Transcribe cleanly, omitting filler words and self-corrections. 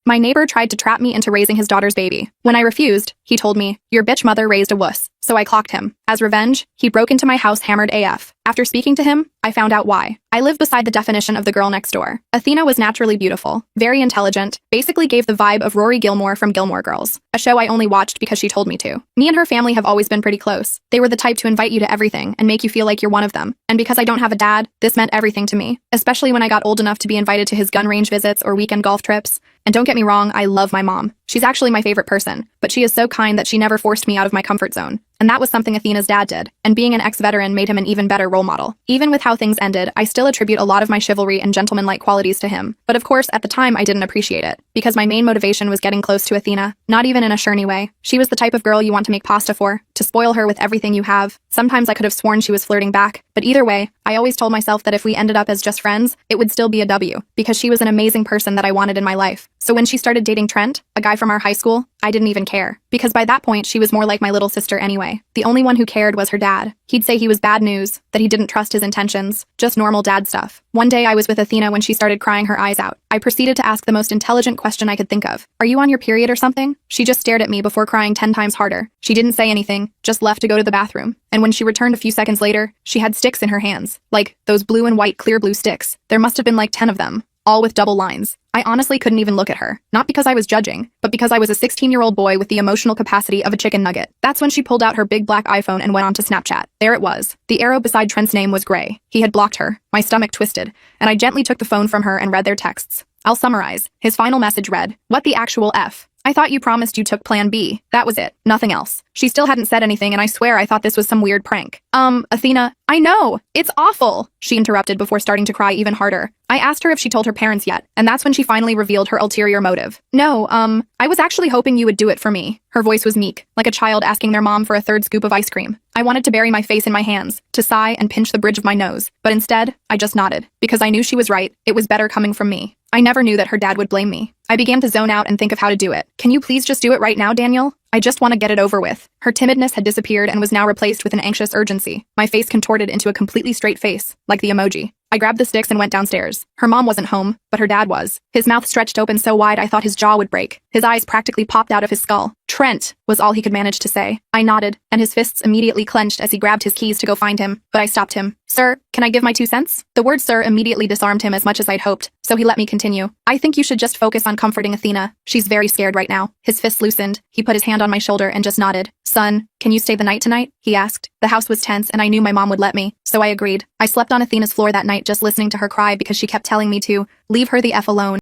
My neighbor tried to trap me into raising his daughter's baby. When I refused, he told me, "Your bitch mother raised a wuss." So I clocked him. As revenge, he broke into my house hammered AF. After speaking to him, I found out why. I live beside the definition of the girl next door. Athena was naturally beautiful, very intelligent, basically gave the vibe of Rory Gilmore from Gilmore Girls, a show I only watched because she told me to. Me and her family have always been pretty close. They were the type to invite you to everything and make you feel like you're one of them. And because I don't have a dad, this meant everything to me, especially when I got old enough to be invited to his gun range visits or weekend golf trips. And don't get me wrong, I love my mom. She's actually my favorite person, but she is so kind that she never forced me out of my comfort zone. And that was something Athena's dad did, and being an ex-veteran made him an even better role model. Even with how things ended, I still attribute a lot of my chivalry and gentlemanlike qualities to him. But of course, at the time, I didn't appreciate it, because my main motivation was getting close to Athena, not even in a shirny way. She was the type of girl you want to make pasta for, to spoil her with everything you have. Sometimes I could have sworn she was flirting back, but either way, I always told myself that if we ended up as just friends, it would still be a W, because she was an amazing person that I wanted in my life. So when she started dating Trent, a guy from our high school, I didn't even care, because by that point she was more like my little sister anyway. The only one who cared was her dad. He'd say he was bad news, that he didn't trust his intentions, just normal dad stuff. One day I was with Athena when she started crying her eyes out. I proceeded to ask the most intelligent question I could think of. "Are you on your period or something?" She just stared at me before crying 10 times harder. She didn't say anything, just left to go to the bathroom. And when she returned a few seconds later, she had sticks in her hands. Like, those blue and white clear blue sticks. There must have been like 10 of them, all with double lines. I honestly couldn't even look at her. Not because I was judging, but because I was a 16-year-old boy with the emotional capacity of a chicken nugget. That's when she pulled out her big black iPhone and went on to Snapchat. There it was. The arrow beside Trent's name was gray. He had blocked her. My stomach twisted, and I gently took the phone from her and read their texts. I'll summarize. His final message read, "What the actual F? I thought you promised you took plan B." That was it. Nothing else. She still hadn't said anything, and I swear I thought this was some weird prank. Athena, I know. It's awful," she interrupted before starting to cry even harder. I asked her if she told her parents yet, and that's when she finally revealed her ulterior motive. "No, I was actually hoping you would do it for me." Her voice was meek, like a child asking their mom for a third scoop of ice cream. I wanted to bury my face in my hands, to sigh and pinch the bridge of my nose, but instead, I just nodded, because I knew she was right. It was better coming from me. I never knew that her dad would blame me. I began to zone out and think of how to do it. "Can you please just do it right now, Daniel? I just want to get it over with." Her timidness had disappeared and was now replaced with an anxious urgency. My face contorted into a completely straight face, like the emoji. I grabbed the sticks and went downstairs. Her mom wasn't home, but her dad was. His mouth stretched open so wide I thought his jaw would break. His eyes practically popped out of his skull. "Trent," was all he could manage to say. I nodded, and his fists immediately clenched as he grabbed his keys to go find him, but I stopped him. "Sir, can I give my 2 cents?" The word "sir" immediately disarmed him as much as I'd hoped, so he let me continue. "I think you should just focus on comforting Athena. She's very scared right now." His fist loosened. He put his hand on my shoulder and just nodded. "Son, can you stay the night tonight?" he asked. The house was tense, and I knew my mom would let me, so I agreed. I slept on Athena's floor that night just listening to her cry because she kept telling me to leave her the F alone.